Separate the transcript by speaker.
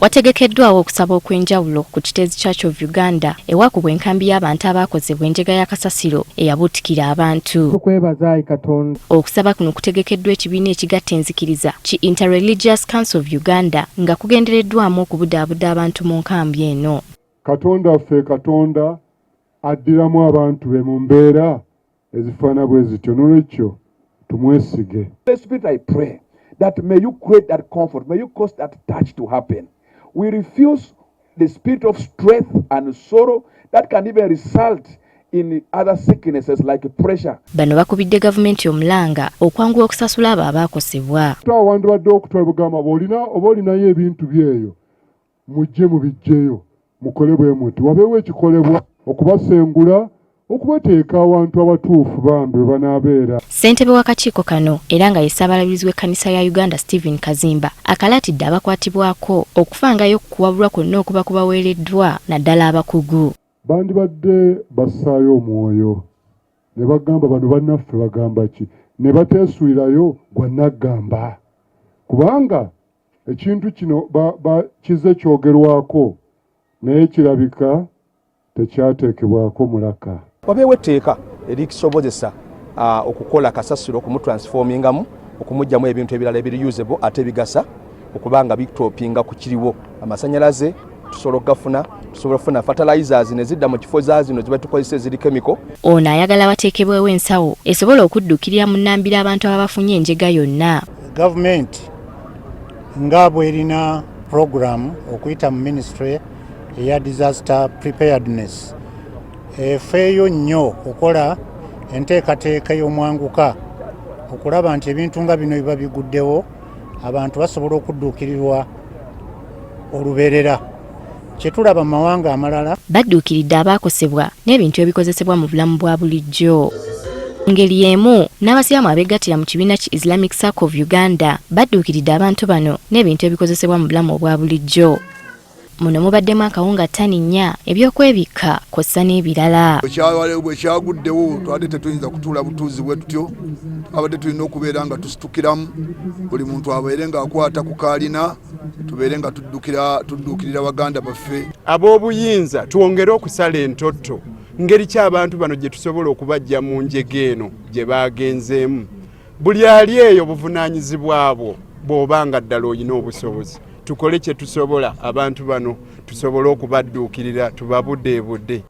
Speaker 1: Wategekeddwawo okusaba okwenjawulo ku Kiteezi Church of Uganda ewakubwa enkambi y'abantu abakozebwa enjega ya kasasiro eyabuutikira abantu.
Speaker 2: Tukwebaza Katonda.
Speaker 1: Okusaba kuno kutegekeddwa ekibiina ekigatta enzikiriza ki Interreligious Council of Uganda nga kugendereddwamu okubudaabuda abantu mu nkambi eno.
Speaker 3: Katonda ffe Katonda addiramu abantu be mu mbeera ezifaana bwe zityo n'olwekyo tumwesige.
Speaker 4: Holy Spirit, I pray that may you create that comfort, may you cause that touch to happen. We refuse the spirit of strength and sorrow that can even result in other sicknesses like pressure.
Speaker 1: Bano bakubidde gavumenti omulanga okwangula okusasula abo abaakosebwa.
Speaker 3: Tawandi badde okutwala bugamba oba olinayo ebintu byeyo mujje mubijjeyo mukole bwe muti wabeewo ekikolebwa okubasengula okubateeka awantu abatuufu bambi we banaabeera.
Speaker 1: Ssentebe w'akakiiko kano era nga ye ssaabalabirizi w'ekkanisa ya Uganda Stephen Kazimba akalaatidde abakwatibwako okufangayo ku kuwabulwa kwonna okuba kubaweereddwa naddala abakugu.
Speaker 3: Bandibadde bassaayo omwoyo ne bagamba bano bannaffe bagamba ki ne bateesuulirayo gwa naggamba kubanga ekintu kino kize kyogerwako naye kirabika tekyateekebwako mulaka.
Speaker 5: Wabeewo etteeka erikisobozesa okukola kasasiro okumutransformingamu okumugyamu ebintu ebirala ebiri-usable ate bigasa okubanga bitopinga ku kiriwo amasanyalaze tusobola okugafuna tusobola okufuna fertilizers ne zidda mu kifo zaazino ziba tukozesa eziri chemical.
Speaker 1: Ono ayagala bateekebwewo ensawo esobola okuddukirira mu nnambiro abantu abafunye enjega yonna.
Speaker 2: Gavumenti nga bw'erina program okuyita mu ministry eya disaster preparedness efeeyo nnyo okukola enteekateeka y'omwanguka okulaba nti ebintu nga bino biba biguddewo abantu basobola okudduukirirwa olubeerera. Kyetulaba mu mawanga amalala
Speaker 1: badduukiridde abaakosebwa n'ebintu ebikozesebwa mu bulamu bwa bulijjo. Ngeri y'emu n'abasiraamu abeegattira mu kibiina ki Islamic Circle of Uganda badduukiridde abantu bano n'ebintu ebikozesebwa mu bulamu obwa bulijjo. Muno mubaddemu akawunga ttani 4 ebyokwebikka kw'ossa n'ebirala.
Speaker 6: Bwe kyaguddewo twadde tetuyinza kutuula butuuzi bwe tutyo abadde tulina okubeera nga tusitukiramu buli muntu abeere ng'akwata ku kaalina tubeere nga tudduukirira baganda baffe.
Speaker 7: Ab'obuyinza twongere okusala entotto ngeri ki abantu bano gye tusobola okubajja mu njega eno gye baagenzeemu. Buli ali eyo buvunaanyizibwa bwo bw'oba nga ddala olina obusobozi. Tukole kye tusobola abantu bano tusobole okubadduukirira tubabudeebudde.